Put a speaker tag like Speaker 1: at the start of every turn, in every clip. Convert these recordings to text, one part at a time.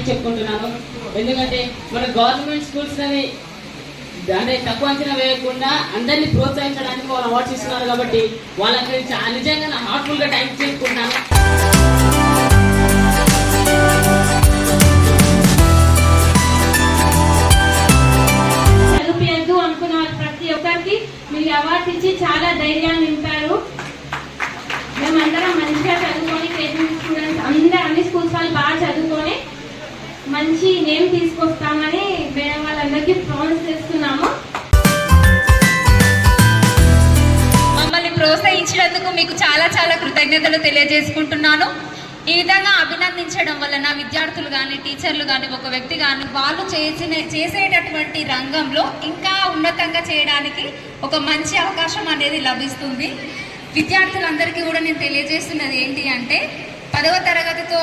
Speaker 1: చెప్పుకుంటున్నాను. ఎందుకంటే మన గవర్నమెంట్ స్కూల్స్ అని అంటే తక్కువ అంచనా వేయకుండా అందరినీ ప్రోత్సహించడానికి వాళ్ళు అవార్డ్స్ ఇస్తున్నారు కాబట్టి వాళ్ళకి నిజంగా నా హార్ట్ఫుల్గా థ్యాంక్స్ చెప్పుకుంటున్నాను.
Speaker 2: చదివించద్దు అనుకున్న ప్రతి ఒక్కరికి మీరు అవార్డ్స్ ఇచ్చి చాలా ధైర్యాన్ని నింపారు. మేమందరం మంచిగా చదువుకొని కేజీ స్టూడెంట్స్ అందరూ అన్ని స్కూల్స్ వాళ్ళు బాగా చదువుకొని మంచి నేమ్ తీసుకొస్తామని మేడం వాళ్ళందరికీ ప్రామిస్ చేస్తున్నాము.
Speaker 3: మమ్మల్ని ప్రోత్సహించినందుకు మీకు చాలా చాలా కృతజ్ఞతలు తెలియజేసుకుంటున్నాను. ఈ విధంగా అభినందించడం వలన విద్యార్థులు కానీ టీచర్లు కానీ ఒక వ్యక్తి కానీ వాళ్ళు చేసేటటువంటి రంగంలో ఇంకా ఉన్నతంగా చేయడానికి ఒక మంచి అవకాశం అనేది లభిస్తుంది. విద్యార్థులందరికీ కూడా నేను తెలియజేస్తున్నది ఏంటి అంటే 10వ తరగతితో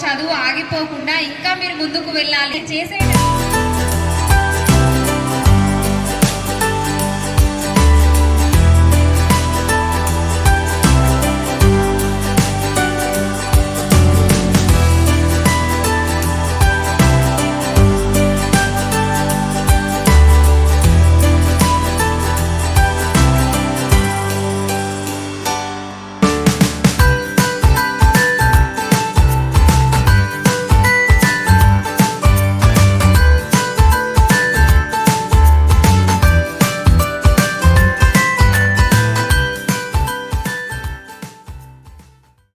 Speaker 3: చదువు ఆగిపోకుండా ఇంకా మీరు ముందుకు వెళ్ళాలి.